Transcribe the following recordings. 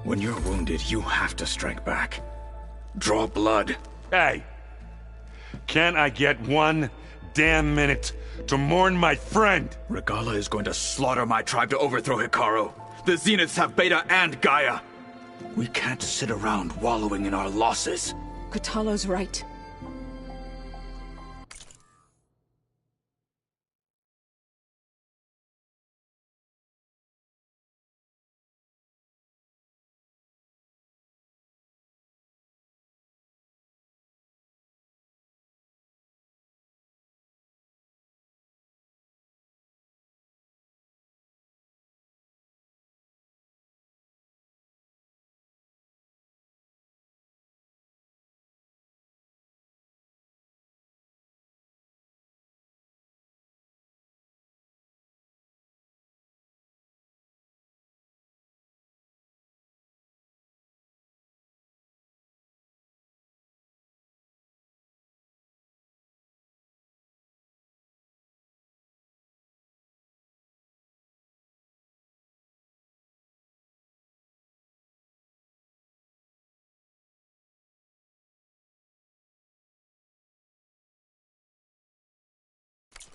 When you're wounded, you have to strike back. Draw blood. Hey! Can't I get one damn minute to mourn my friend? Regala is going to slaughter my tribe to overthrow Hikaru. The Zeniths have Beta and Gaia. We can't sit around wallowing in our losses. Kotallo's right.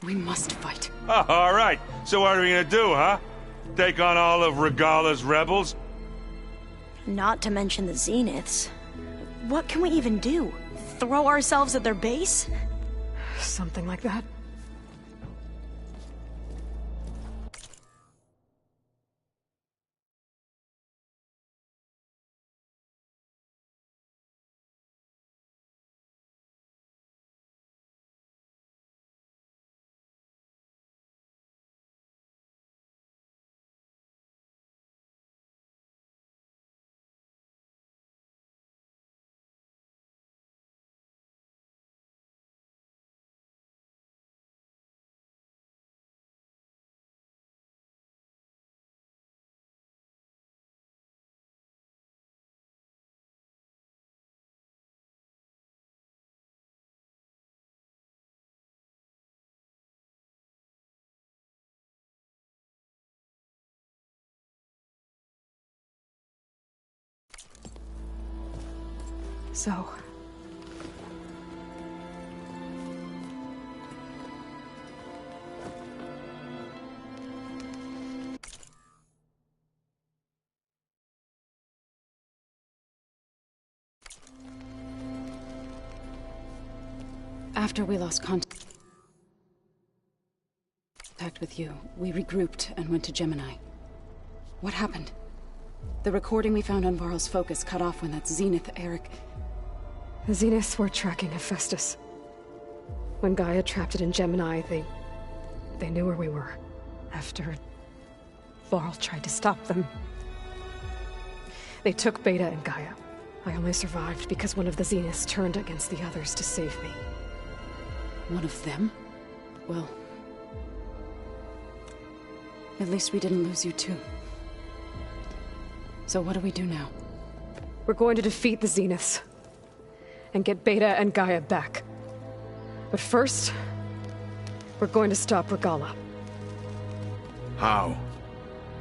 We must fight. Oh, all right. So what are we gonna do, huh? Take on all of Regala's rebels? Not to mention the Zeniths. What can we even do? Throw ourselves at their base? Something like that. So... After we lost contact with you, we regrouped and went to Gemini. What happened? The recording we found on Varl's focus cut off when that Zenith, Eric... The Zeniths were tracking Hephaestus. When Gaia trapped it in Gemini, they knew where we were. After Varl tried to stop them. They took Beta and Gaia. I only survived because one of the Zeniths turned against the others to save me. One of them? Well... At least we didn't lose you too. So what do we do now? We're going to defeat the Zeniths. And get Beta and Gaia back. But first... we're going to stop Regala. How?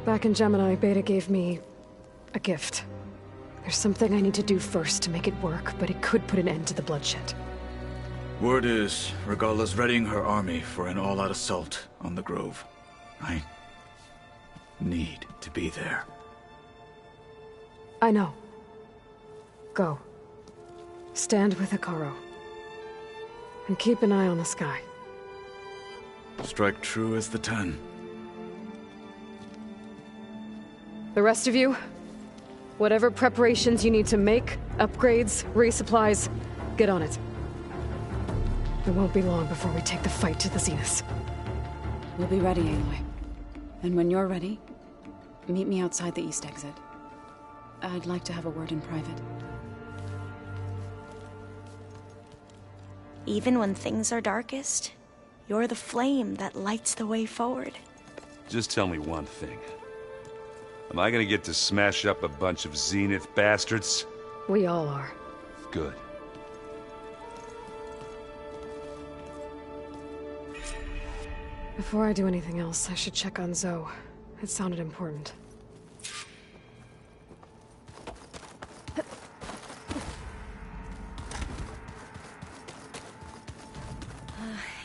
Back in Gemini, Beta gave me... a gift. There's something I need to do first to make it work, but it could put an end to the bloodshed. Word is, Regala's readying her army for an all-out assault on the Grove. I need to be there. I know. Go. Stand with Hikaru. And keep an eye on the sky. Strike true as the 10. The rest of you, whatever preparations you need to make, upgrades, resupplies, get on it. It won't be long before we take the fight to the Zeniths. We'll be ready, Aloy. And when you're ready, meet me outside the east exit. I'd like to have a word in private. Even when things are darkest, you're the flame that lights the way forward. Just tell me one thing. Am I gonna get to smash up a bunch of Zenith bastards? We all are. Good. Before I do anything else, I should check on Zoe. It sounded important.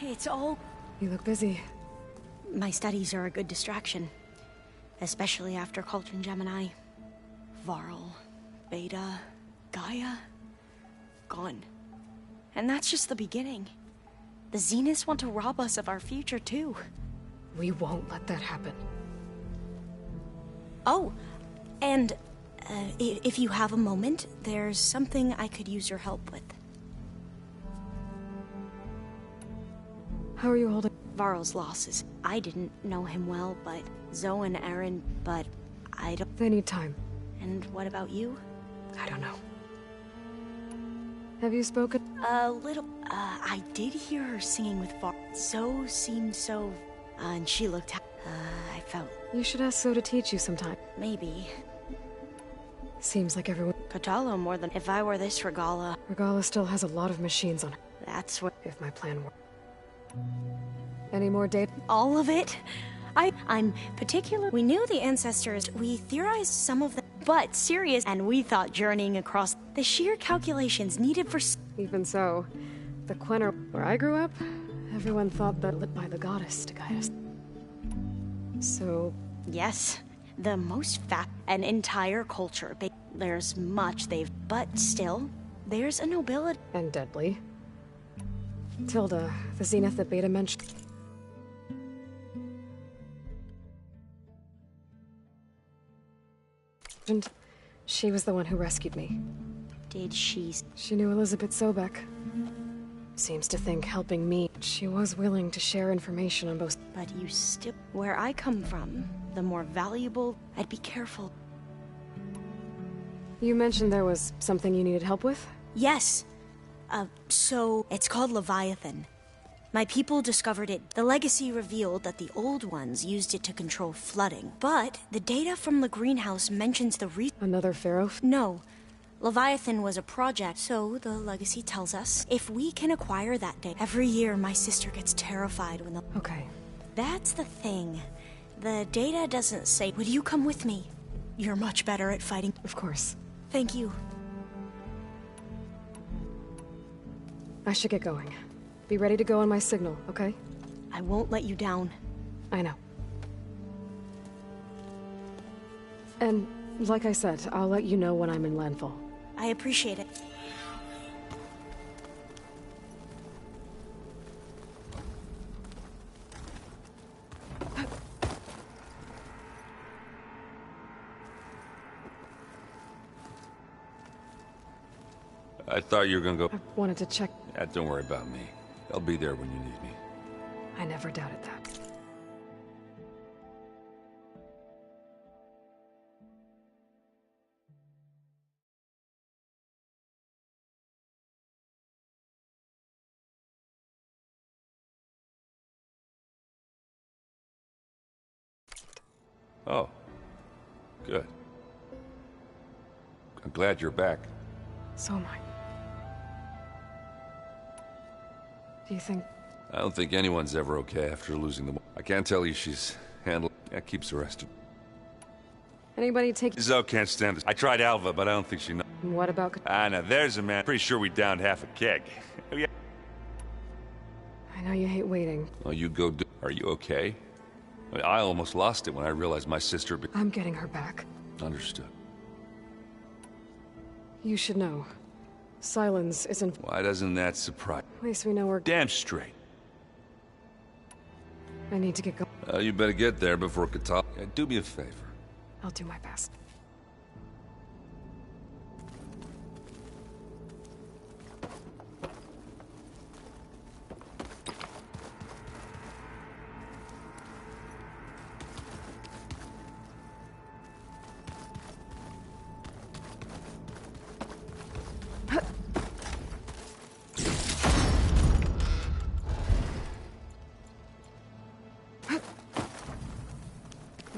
It's all... You look busy. My studies are a good distraction. Especially after Cauldron Gemini. Varl, Beta, Gaia... gone. And that's just the beginning. The Zeniths want to rob us of our future, too. We won't let that happen. Oh, and if you have a moment, there's something I could use your help with. How are you holding? Varl's losses. I didn't know him well, but Zoe and Aaron, but I don't... They need time. And what about you? I don't know. Have you spoken? A little. I did hear her singing with Varl. Zoe seemed so... and she looked... I felt... You should ask Zoe to teach you sometime. Maybe. Seems like everyone... Kotalo more than... If I were this Regala... Regala still has a lot of machines on her. That's what... If my plan worked. Any more data? All of it? I'm particular... We knew the ancestors. We theorized some of them. But serious... And we thought journeying across... The sheer calculations needed for... Even so, the Quenner where I grew up, everyone thought that lit by the goddess to guide us. So... Yes. The most an entire culture. There's much they've... But still, there's a nobility... And deadly. Tilda, the Zenith that Beta mentioned. She was the one who rescued me. Did she... She knew Elizabeth Sobek. Seems to think helping me... She was willing to share information on both... But you still... Where I come from, the more valuable... I'd be careful. You mentioned there was something you needed help with? Yes. So... It's called Leviathan. My people discovered it. The legacy revealed that the old ones used it to control flooding. But the data from the greenhouse mentions the Another pharaoh? No. Leviathan was a project, so the legacy tells us if we can acquire that data. Every year, my sister gets terrified when the... Okay. That's the thing. The data doesn't say, would you come with me? You're much better at fighting. Of course. Thank you. I should get going. Be ready to go on my signal, okay? I won't let you down. I know. And, like I said, I'll let you know when I'm in landfall. I appreciate it. I thought you were gonna go... I wanted to check... Don't worry about me. I'll be there when you need me. I never doubted that. Oh. Good. I'm glad you're back. So am I. Do you think... I don't think anyone's ever okay after losing them. I can't tell you she's handled... That keeps her rested. Anybody take... Zoe can't stand this. I tried Alva, but I don't think she knows. What about... Now there's a man. Pretty sure we downed half a keg. Oh, yeah. I know you hate waiting. Oh, you go do... Are you okay? I almost lost it when I realized my sister... I'm getting her back. Understood. You should know. Silence isn't... Why doesn't that surprise... At least we know we're... Damn straight. I need to get going. You better get there before Katal... do me a favor. I'll do my best.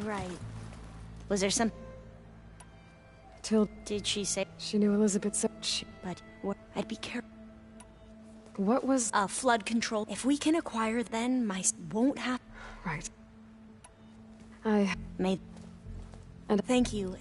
Right. Was there some... Did she say... She knew Elizabeth said But I'd be careful. What was... Flood control. If we can acquire, then my... won't have... Right. I... Made... And... Thank you,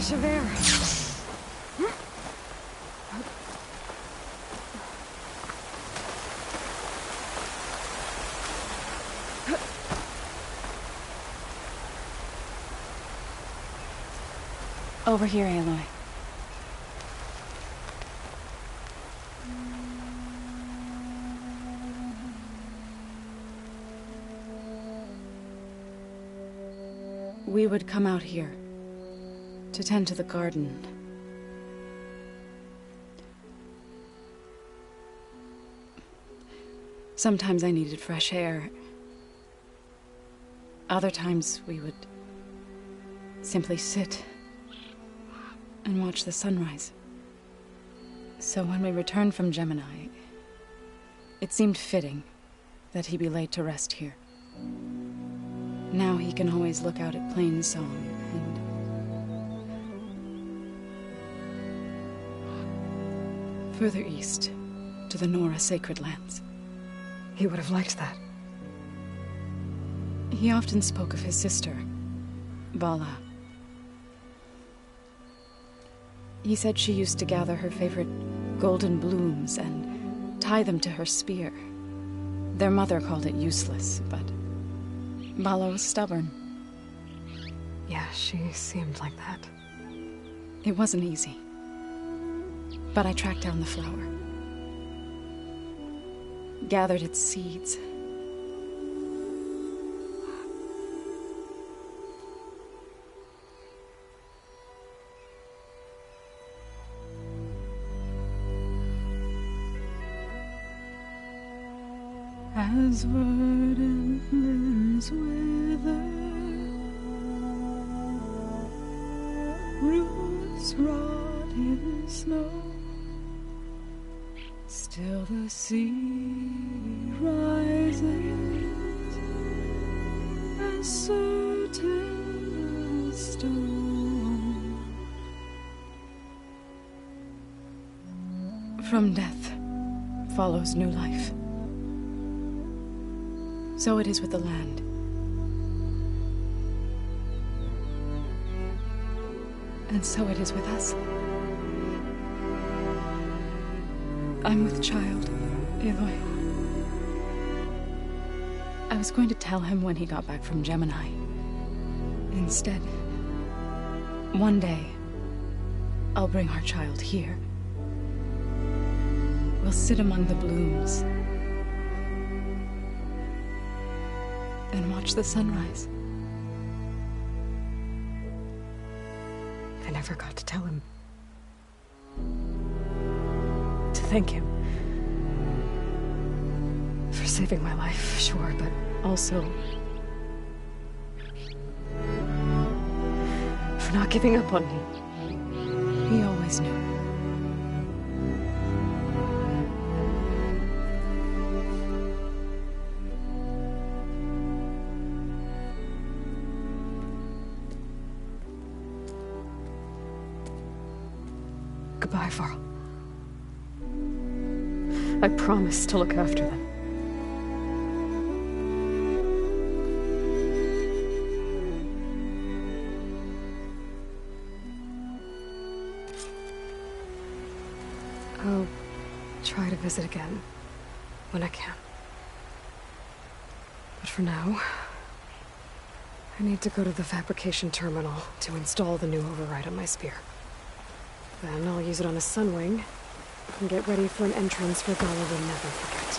rush of air. Over here, Aloy. We would come out here to tend to the garden. Sometimes I needed fresh air. Other times we would simply sit and watch the sunrise. So when we returned from Gemini, it seemed fitting that he be laid to rest here. Now he can always look out at Plain Song and further east to the Nora sacred lands. He would have liked that. He often spoke of his sister, Vala. He said she used to gather her favorite golden blooms and tie them to her spear. Their mother called it useless, but Vala was stubborn. Yeah, she seemed like that. It wasn't easy. But I tracked down the flower. Gathered its seeds. As verdant limbs wither, roots rot in snow, still the sea rises, as certain as stone. From death follows new life. So it is with the land. And so it is with us. I'm with child, Aloy. I was going to tell him when he got back from Gemini. Instead, one day, I'll bring our child here. We'll sit among the blooms and watch the sunrise. I never got to tell him. To thank him. For saving my life, sure, but also for not giving up on me. He always knew. Goodbye, Varl. I promise to look after them. I'll try to visit again when I can. But for now, I need to go to the fabrication terminal to install the new override on my spear. Then I'll use it on a sunwing and get ready for an entrance where Gala will never forget.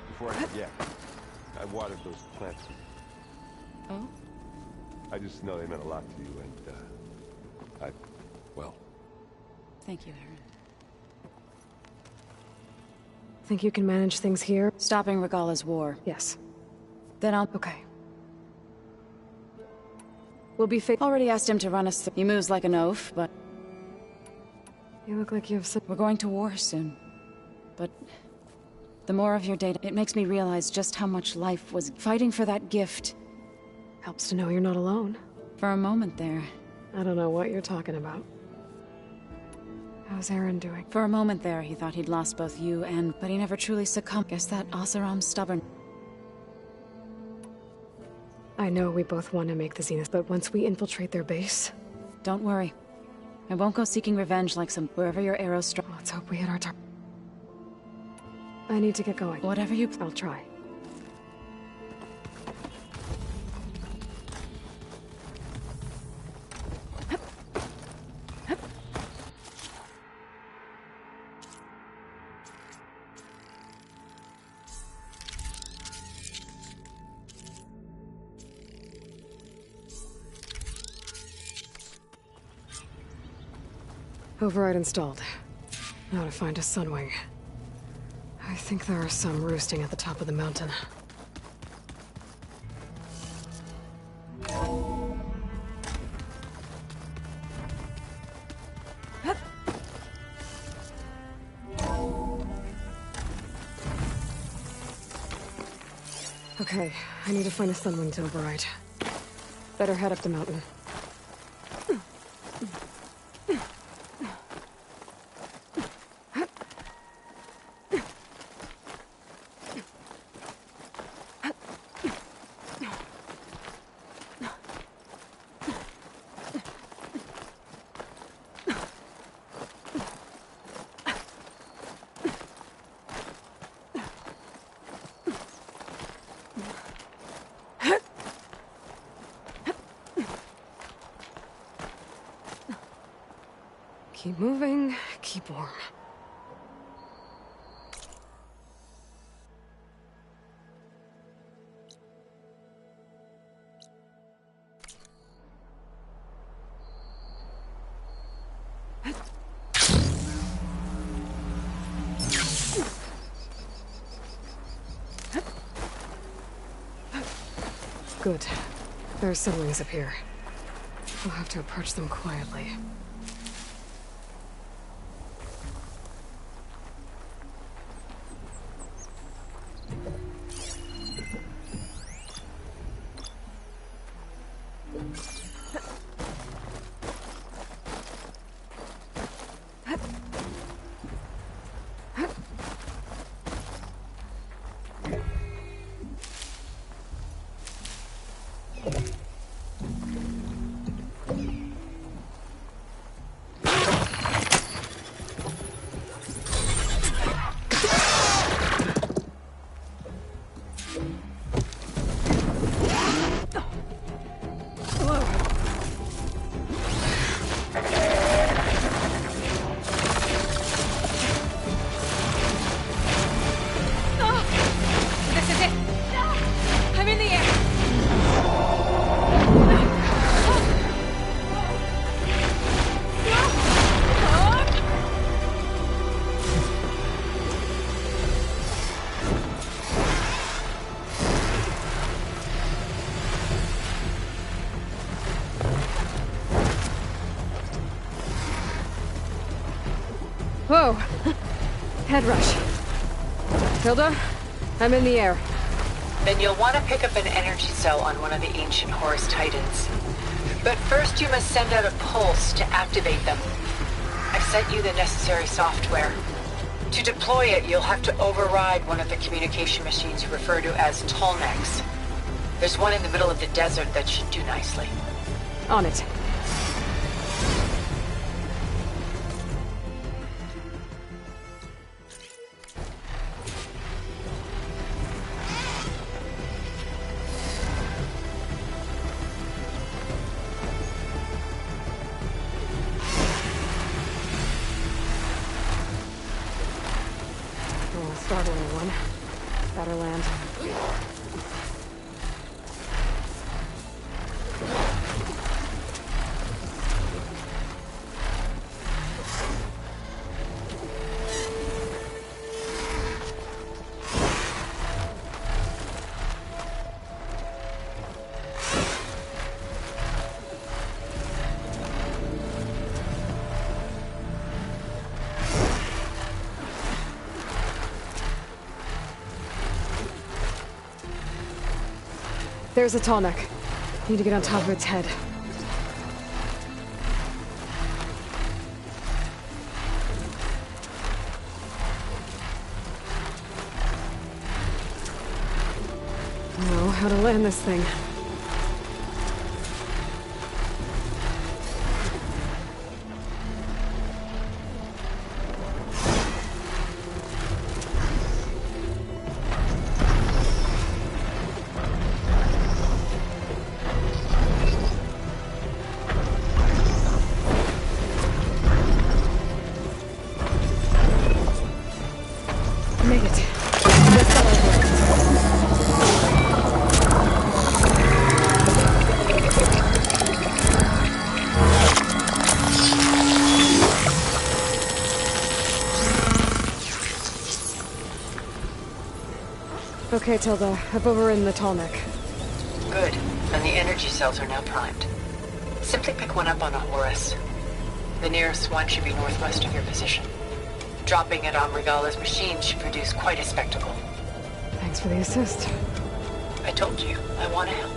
Before I forget, I watered those plants. Oh? I just know they meant a lot to you, and, well... Thank you, Aaron. Think you can manage things here? Stopping Regala's war. Yes. Then I'll... Okay. We'll be Already asked him to run us through. He moves like an oaf, but... You look like you have some... We're going to war soon. But... the more of your data, it makes me realize just how much life was fighting for that gift. Helps to know you're not alone. For a moment there. I don't know what you're talking about. How's Aaron doing? For a moment there, he thought he'd lost both you and... But he never truly succumbed. Guess that Oseram's stubborn. I know we both want to make the Zenith, but once we infiltrate their base... Don't worry. I won't go seeking revenge like some... Wherever your arrows struck. Let's hope we hit our target. I need to get going. Whatever you... I'll try. Override installed. Now to find a Sunwing. I think there are some roosting at the top of the mountain. Okay, I need to find a Sunwing to override. Better head up the mountain. Keep moving, keep warm. Good. There are Sunwings up here. We'll have to approach them quietly. Whoa! Head rush. Hilda, I'm in the air. Then you'll want to pick up an energy cell on one of the ancient Horus Titans. But first you must send out a pulse to activate them. I've sent you the necessary software. To deploy it, you'll have to override one of the communication machines you refer to as Tolnecs. There's one in the middle of the desert that should do nicely. On it. Startling one. Better land. There's a Tolnec. Need to get on top of its head. Know how to land this thing. Made it. Let's go over. Okay, Tilda. I've overridden the tall neck. Good. And the energy cells are now primed. Simply pick one up on a Horus. The nearest one should be northwest of your position. Dropping it on Regala's machine should produce quite a spectacle. Thanks for the assist. I told you, I want to help.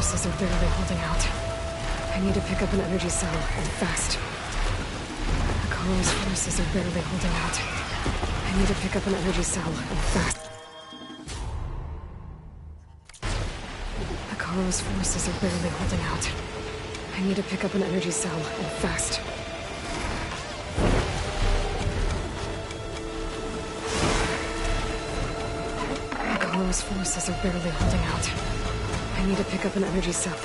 forces are barely holding out. I need to pick up an energy cell, and fast. Hikaru's forces are barely holding out. I need to pick up an energy cell, and fast. Hikaru's forces are barely holding out. I need to pick up an energy cell, and fast. Hikaru's forces are barely holding out. I need to pick up an energy cell.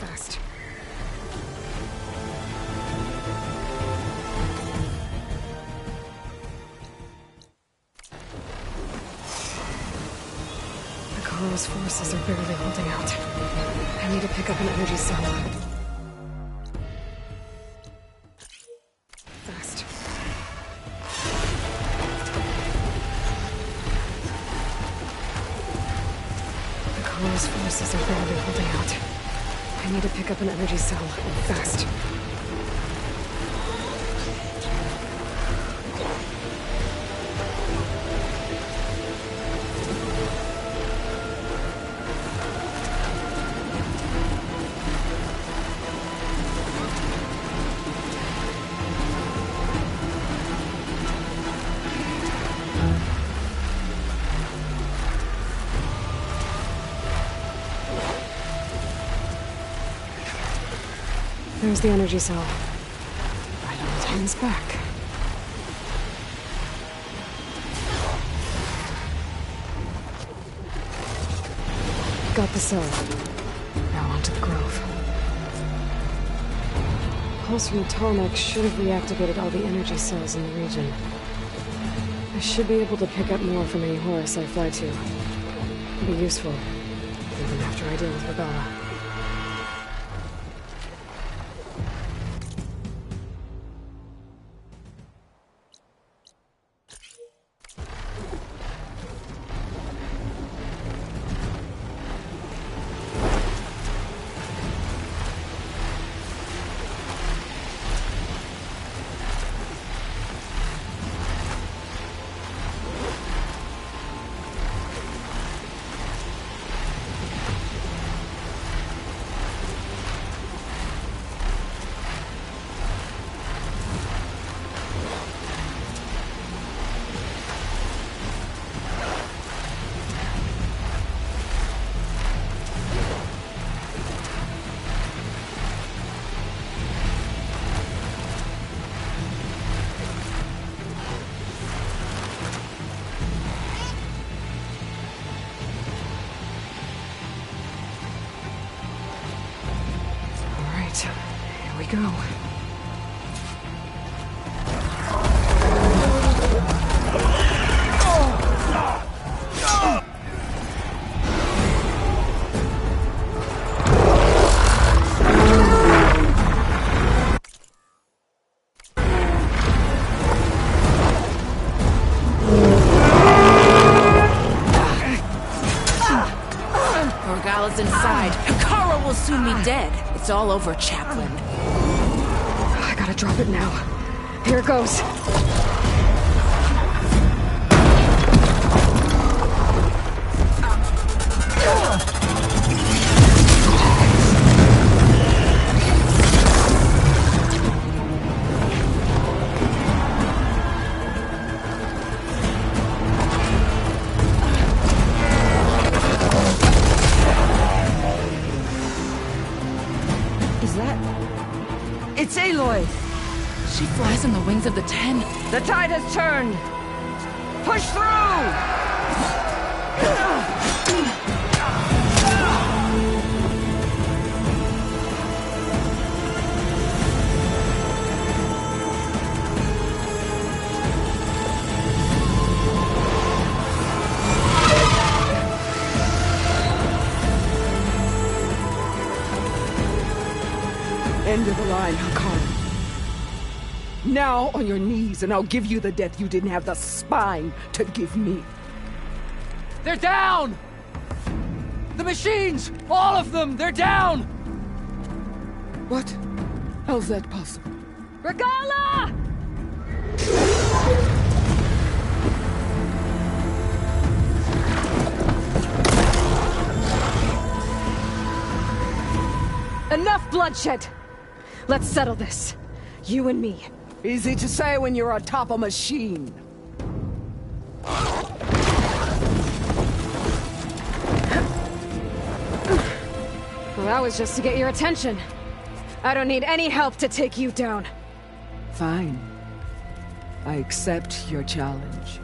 Fast. Hikaru's forces are barely holding out. I need to pick up an energy cell. Fast. Hikaru's forces are barely holding out. I need to pick up an energy cell, and fast. There's the energy cell. Right on the Titan's back. Got the cell. Now onto the Grove. Pulse from Tonic should have reactivated all the energy cells in the region. I should be able to pick up more from any Horus I fly to. It'll be useful, even after I deal with Regala. Here we go. Regala's inside. Hikaru will soon be dead. It's all over, Chaplain. I gotta drop it now. Here it goes. It's Aloy! She flies on the wings of the Ten. The tide has turned! Push through! End of the line, Hakari. Now on your knees, and I'll give you the death you didn't have the spine to give me. They're down! The machines! All of them! They're down! What? How's that possible? Regala! Enough bloodshed! Let's settle this. You and me. Easy to say when you're atop a machine. Well, that was just to get your attention. I don't need any help to take you down. Fine. I accept your challenge.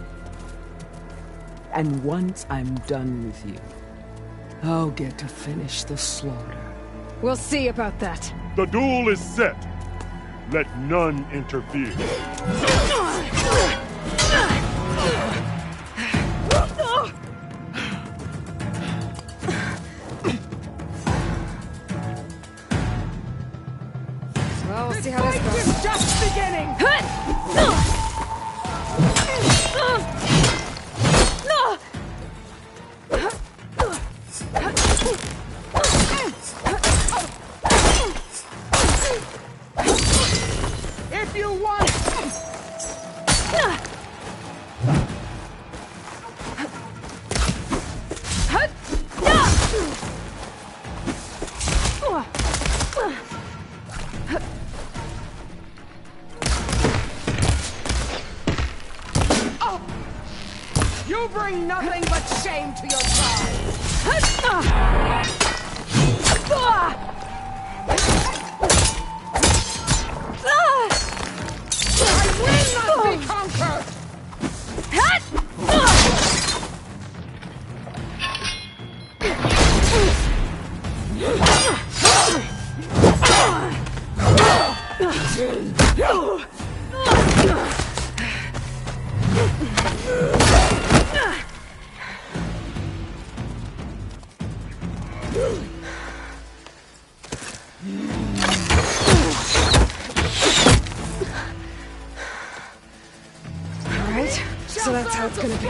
And once I'm done with you, I'll get to finish the slaughter. We'll see about that. The duel is set. Let none interfere. Well, we'll see how this goes. It's just beginning! If you want... You bring nothing but shame to your tribe! I will not be conquered! Alright, so that's how it's gonna be.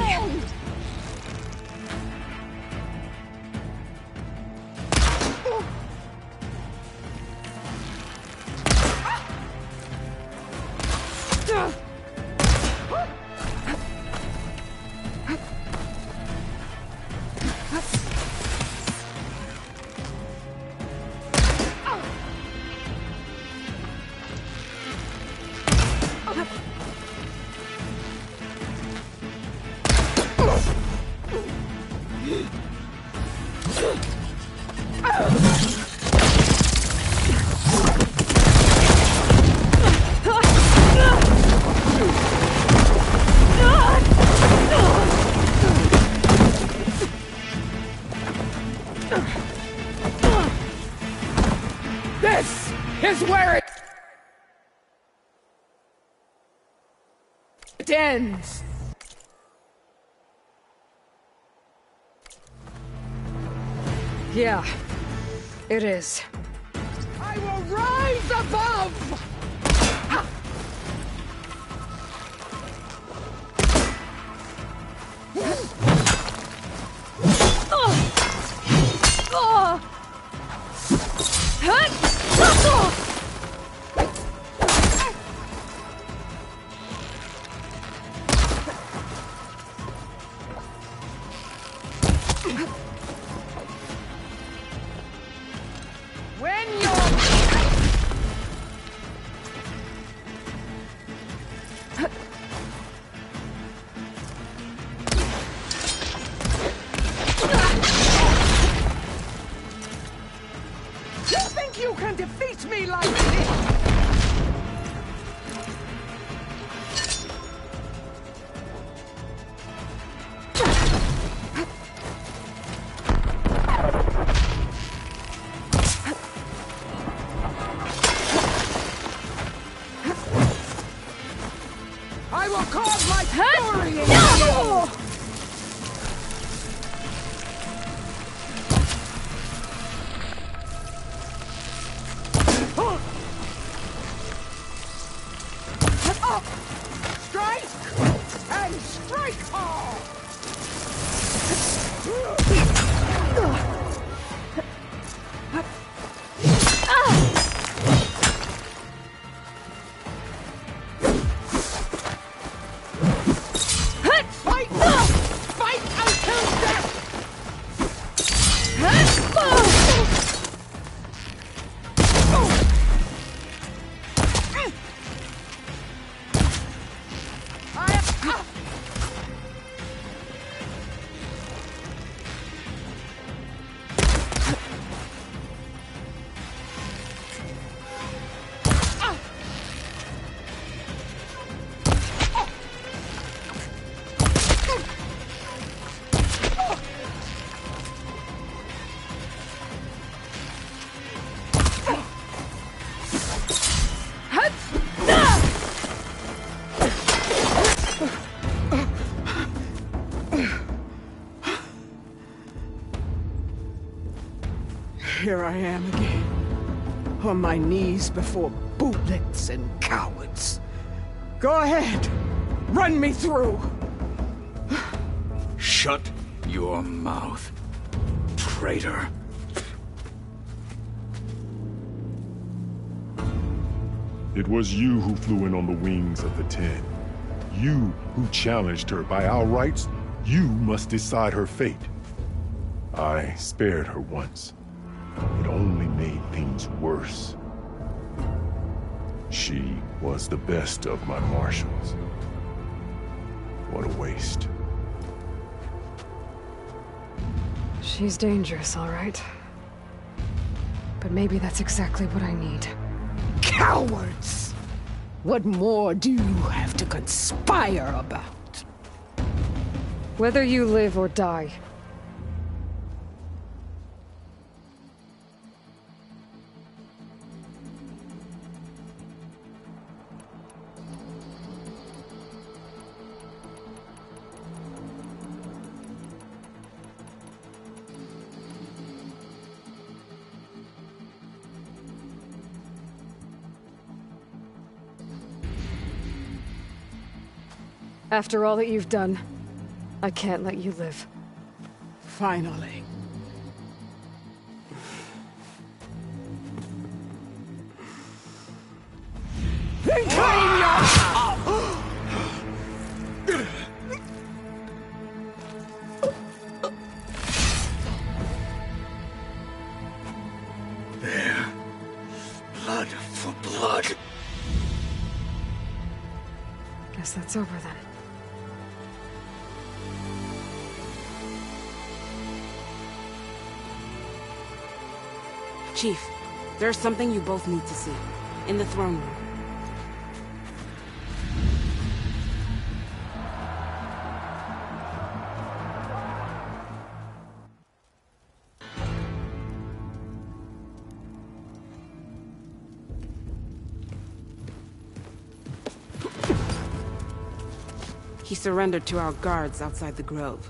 This is where it ends! Yeah, it is. I will rise above! When you're... You think you can defeat me like this? Here I am again, on my knees before bootlets and cowards. Go ahead, run me through. Shut your mouth, traitor. It was you who flew in on the wings of the Ten. You who challenged her. By our rights, you must decide her fate. I spared her once. It only made things worse. She was the best of my marshals. What a waste. She's dangerous, all right. But maybe that's exactly what I need. Cowards! What more do you have to conspire about? Whether you live or die. After all that you've done, I can't let you live. Finally. Then claim your... There. Blood for blood. Guess that's over then. Chief, there's something you both need to see. In the throne room. He surrendered to our guards outside the grove.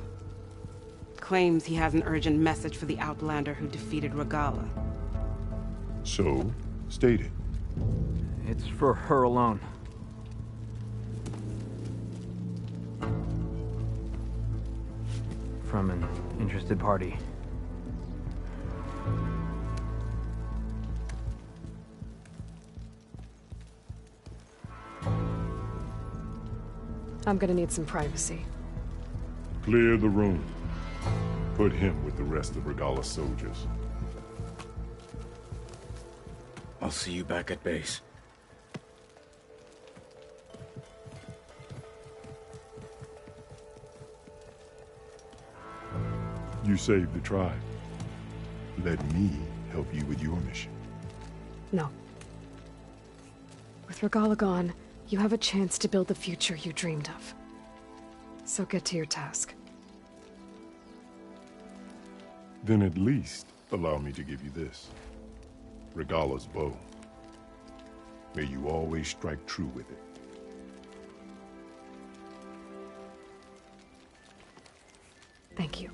Claims he has an urgent message for the Outlander who defeated Regala. So, state it. It's for her alone. From an interested party. I'm gonna need some privacy. Clear the room. Put him with the rest of Regala's soldiers. I'll see you back at base. You saved the tribe. Let me help you with your mission. No. With Regala gone, you have a chance to build the future you dreamed of. So get to your task. Then at least allow me to give you this. Regala's bow. May you always strike true with it. Thank you.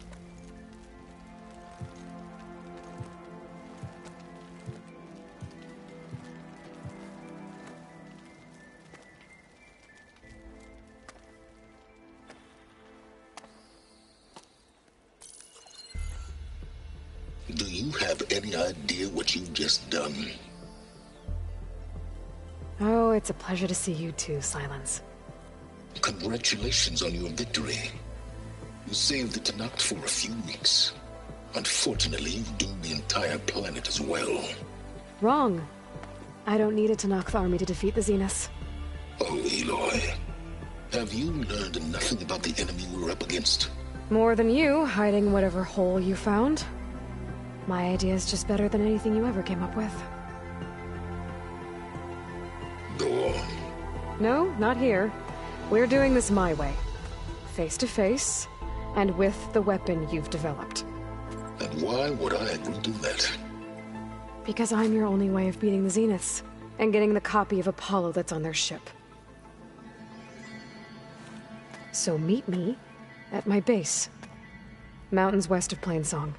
Do you have any idea what you've just done? Oh, it's a pleasure to see you too, Silence. Congratulations on your victory. You saved the Tanakh for a few weeks. Unfortunately, you've doomed the entire planet as well. Wrong. I don't need a Tanakh army to defeat the Zeniths. Oh, Aloy. Have you learned nothing about the enemy we're up against? More than you, hiding whatever hole you found. My idea is just better than anything you ever came up with. Go on. No, not here. We're doing this my way. Face to face, and with the weapon you've developed. And why would I agree to that? Because I'm your only way of beating the Zeniths, and getting the copy of Apollo that's on their ship. So meet me at my base. Mountains west of Plainsong.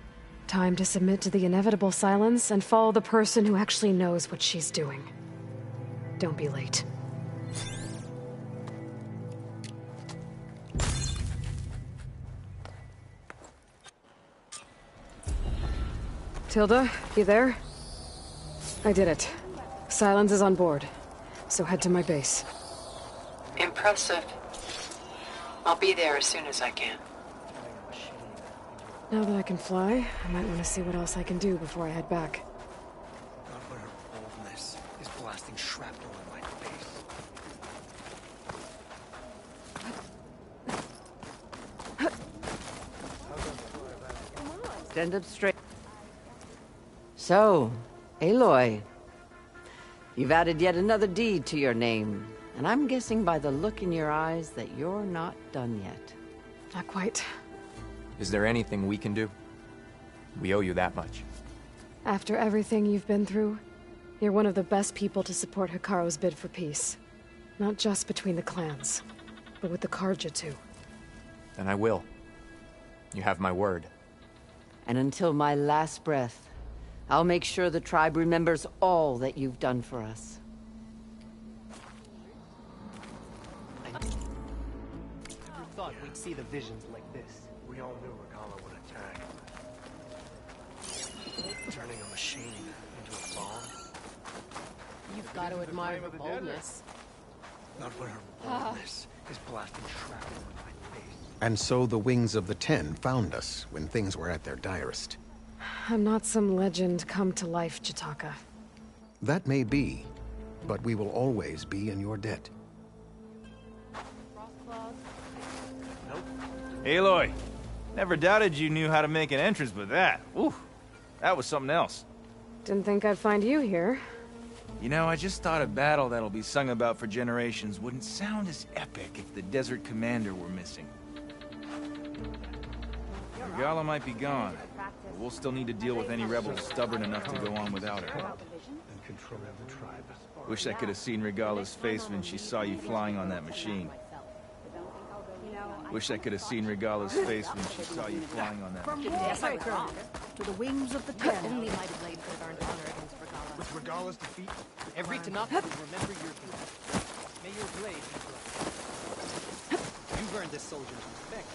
time to submit to the inevitable silence and follow the person who actually knows what she's doing. Don't be late. Tilda, you there? I did it. Silence is on board, so head to my base. Impressive. I'll be there as soon as I can. Now that I can fly, I might want to see what else I can do before I head back. Not when her boldness is blasting shrapnel in my face. Stand up straight. So, Aloy, you've added yet another deed to your name, and I'm guessing by the look in your eyes that you're not done yet. Not quite. Is there anything we can do? We owe you that much. After everything you've been through, you're one of the best people to support Hikaru's bid for peace. Not just between the clans, but with the Carja too. And I will. You have my word. And until my last breath, I'll make sure the tribe remembers all that you've done for us. Never thought we'd see the visions like this. We all knew Regalla would attack. Turning a machine into a bomb. You've got to admire her boldness. Not when her boldness is blasting shrapnel in my face. And so the Wings of the Ten found us when things were at their direst. I'm not some legend come to life, Jataka. That may be, but we will always be in your debt. Aloy, never doubted you knew how to make an entrance, but that, ooh, that was something else. Didn't think I'd find you here. You know, I just thought a battle that'll be sung about for generations wouldn't sound as epic if the Desert Commander were missing. Regalla might be gone, but we'll still need to deal with any rebels stubborn enough to go on without her. And control the tribe. Wish I could have seen Regalla's face when she saw you flying on that machine. Wish I could have seen Regalla's face when she saw you flying on that machine. To the Wings of the Ten. Only might have laid for earned honor against Regalla. With Regalla's defeat, Every Tanaka will remember your deeds. May your blade be bright. You've earned this soldier's respect.